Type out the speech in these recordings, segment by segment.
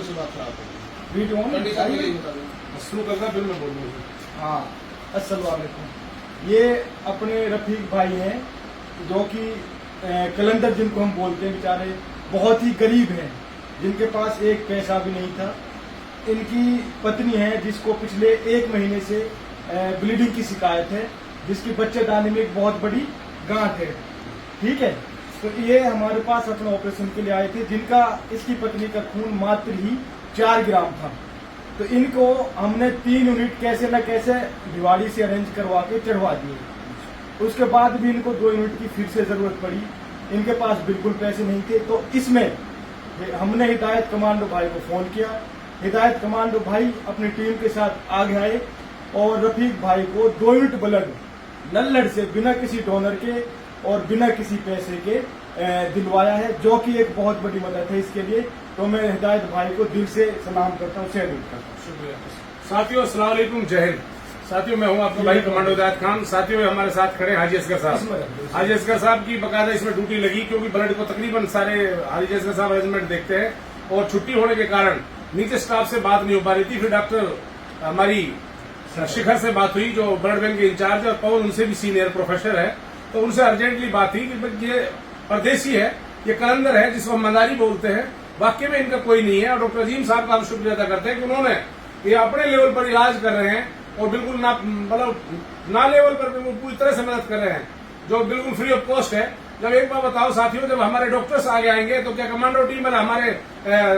से बात खराब है। वीडियो ऑन कंडीशन में यही बता दूं, शुरू करना फिर मैं बोलूँगा। हाँ, अस्सलाम वालेकुम। ये अपने रफीक भाई हैं जो कि कलंदर जिनको हम बोलते हैं, बेचारे बहुत ही गरीब हैं, जिनके पास एक पैसा भी नहीं था। इनकी पत्नी है जिसको पिछले 1 महीने से ब्लीडिंग की शिकायत है, जिसकी बच्चेदानी में एक बहुत बड़ी गांठ है। ठीक है, तो ये हमारे पास अपने ऑपरेशन के लिए आए थे, जिनका इसकी पत्नी का खून मात्र ही 4 ग्राम था। तो इनको हमने 3 यूनिट कैसे न कैसे दिवाली से अरेंज करवा के चढ़वा दिए। उसके बाद भी इनको 2 यूनिट की फिर से जरूरत पड़ी, इनके पास बिल्कुल पैसे नहीं थे। तो इसमें हमने हिदायत कमांडो भाई को फोन किया। हिदायत कमांडो भाई अपनी टीम के साथ आगे आए और रफीक भाई को 2 यूनिट ब्लड नल्लड़ से बिना किसी डोनर के और बिना किसी पैसे के दिलवाया है, जो कि एक बहुत बड़ी मदद है इसके लिए। तो मैं हिदायत भाई को दिल से सलाम करता हूँ, सैल्यूट करता हूँ। शुक्रिया साथियों, अस्सलाम वालेकुम, जय हिंद। साथियों, मैं हूं आपका भाई कमांडो हिदायत खान। साथियों, हमारे साथ खड़े हाजी असगर साहब। हाजी असगर साहब की बकायदा इसमें ड्यूटी लगी, क्योंकि ब्लड को तकरीबन सारे हाजी असगर साहब अरेंजमेंट देखते हैं, और छुट्टी होने के कारण नीचे स्टाफ से बात नहीं हो पा रही थी। फिर डॉक्टर हमारी शिखर से बात हुई, जो ब्लड बैंक के इंचार्ज है, और पवन उनसे भी सीनियर प्रोफेसर है। तो उनसे अर्जेंटली बात हुई कि ये परदेसी है, ये कलंदर है जिसको हम मदारी बोलते हैं, वाकई में इनका कोई नहीं है। और डॉक्टर अजीम साहब का हम शुक्रिया अदा करते हैं कि उन्होंने ये अपने लेवल पर इलाज कर रहे हैं, और बिल्कुल ना मतलब ना लेवल पर पूरी तरह से मदद कर रहे हैं, जो बिल्कुल फ्री ऑफ कॉस्ट है। जब एक बार बताओ साथियों, जब हमारे डॉक्टर्स आगे आएंगे तो क्या कमांडो टीम और हमारे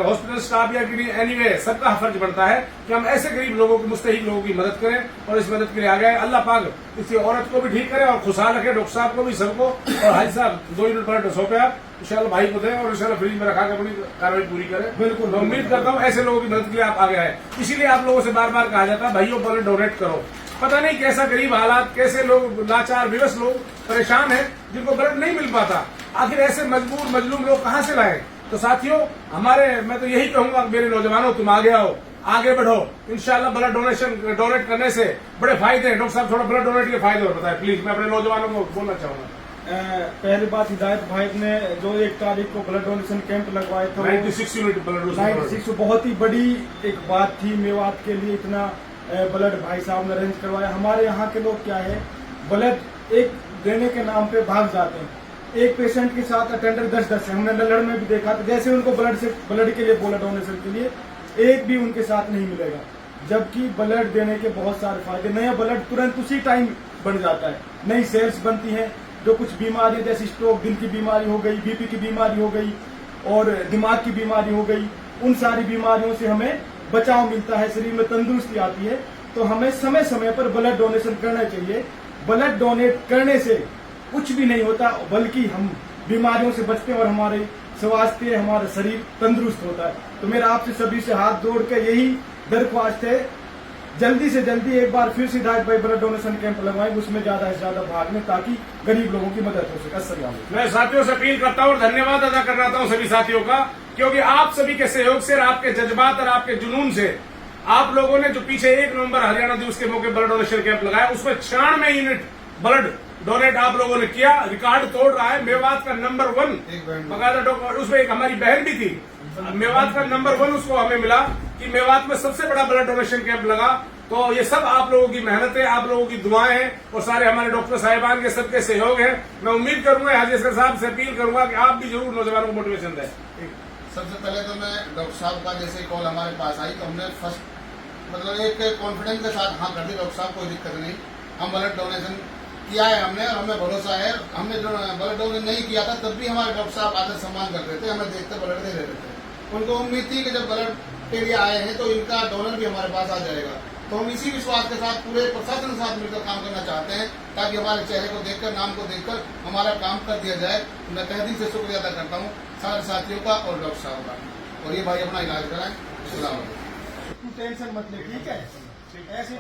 हॉस्पिटल स्टाफ या एनीवे सबका फर्ज बनता है कि हम ऐसे गरीब लोगों की, मुस्तहिक लोगों की मदद करें, और इस मदद के लिए आ गए। अल्लाह पाक इसी औरत को भी ठीक करे और खुशहाल रखे, डॉक्टर साहब को भी, सबको। और हाजी साहब 2 यूनिट ब्लड सौंपे आप, इंशाल्लाह भाई को दें और इंशाल्लाह फ्रिज में रखा के अपनी कार्रवाई पूरी करें। बिल्कुल, मैं उम्मीद करता हूँ ऐसे लोगों की मदद के लिए आप आगे आए। इसीलिए आप लोगों से बार बार कहा जाता है, भाइयों ब्लड डोनेट करो। पता नहीं कैसा गरीब हालात, कैसे लोग लाचार विवश लोग परेशान हैं, जिनको ब्लड नहीं मिल पाता। आखिर ऐसे मजबूर मजलूम लोग कहाँ से लाए? तो साथियों, मैं तो यही कहूंगा, मेरे नौजवानों, तुम आगे आओ, आगे बढ़ो। इंशाल्लाह ब्लड डोनेट करने से बड़े फायदे हैं। डॉक्टर साहब, थोड़ा ब्लड डोनेट के फायदे और बताएं प्लीज, मैं अपने नौजवानों को बोलना चाहूंगा। पहली बात, हिदायत भाई ने जो 1 तारीख को ब्लड डोनेशन कैंप लगवाया था, 96 यूनिट ब्लड 96 बहुत ही बड़ी एक बात थी। मेवात के लिए इतना ब्लड भाई साहब ने अरेंज करवाया। हमारे यहाँ के लोग क्या है, ब्लड एक देने के नाम पे भाग जाते हैं। एक पेशेंट के साथ अटेंडर 10-10 है। हमने नल्लड़ में भी देखा था, जैसे उनको ब्लड के लिए बोला डोनेशन के लिए, एक भी उनके साथ नहीं मिलेगा। जबकि ब्लड देने के बहुत सारे फायदे, नया ब्लड तुरंत उसी टाइम बन जाता है, नई सेल्स बनती हैं। जो कुछ बीमारी जैसे स्ट्रोक, दिल की बीमारी हो गई, बीपी की बीमारी हो गई और दिमाग की बीमारी हो गई, उन सारी बीमारियों से हमें बचाव मिलता है, शरीर में तंदुरुस्ती आती है। तो हमें समय समय पर ब्लड डोनेशन करना चाहिए। ब्लड डोनेट करने से कुछ भी नहीं होता, बल्कि हम बीमारियों से बचते हैं और हमारे स्वास्थ्य, हमारा शरीर तंदुरुस्त होता है। तो मेरा आपसे सभी से हाथ जोड़ के यही दरख्वास्त है, जल्दी से जल्दी एक बार फिर से हिदायत भाई ब्लड डोनेशन कैंप लगवाएं, उसमें ज्यादा से ज्यादा भाग में, ताकि गरीब लोगों की मदद हो सके। अस्सलाम वालेकुम। मैं साथियों से अपील करता हूँ और धन्यवाद अदा करना चाहता हूँ सभी साथियों का, क्योंकि आप सभी के सहयोग से, आपके जज्बात और आपके जुनून से, आप लोगों ने जो पीछे 1 नवंबर हरियाणा दिवस के मौके ब्लड डोनेशन कैंप लगाया, उसमें 96 यूनिट ब्लड डोनेट आप लोगों ने किया, रिकॉर्ड तोड़ रहा है। मेवात का नंबर 1 बकायदा डॉक्टर, उसमें एक हमारी बहन भी थी, मेवात का नंबर 1 उसको हमें मिला कि मेवात में सबसे बड़ा ब्लड डोनेशन कैंप लगा। तो ये सब आप लोगों की मेहनत है, आप लोगों की दुआएं हैं, और सारे हमारे डॉक्टर साहिबान के सबके सहयोग है। मैं उम्मीद करूंगा, हाजी असगर साहब से अपील करूंगा कि आप भी जरूर नौजवानों को मोटिवेशन दें। सबसे पहले तो मैं डॉक्टर साहब का जैसे कॉल हमारे पास आई, तो हमने फर्स्ट मतलब एक कॉन्फिडेंस के साथ हाँ कर दी, डॉक्टर साहब कोई दिक्कत नहीं, हम ब्लड डोनेशन किया है हमने, और हमें भरोसा है। हमने जो ब्लड डोनेशन नहीं किया था तब भी हमारे डॉक्टर साहब आदर सम्मान कर रहे थे, हमें देखते ब्लड दे रहे थे। उनको उम्मीद थी कि जब ब्लड के लिए आए हैं तो इनका डोनर भी हमारे पास आ जाएगा। तो हम इसी विश्वास के साथ पूरे प्रशासन के साथ मिलकर काम करना चाहते हैं, ताकि हमारे चेहरे को देखकर, नाम को देखकर हमारा काम कर दिया जाए। मैं तहे दिल से शुक्रिया अदा करता हूँ सारे साथियों का और डॉक्टर साहब का, और ये भाई अपना इलाज कराएं। टेंशन मत ले, ठीक है? ऐसे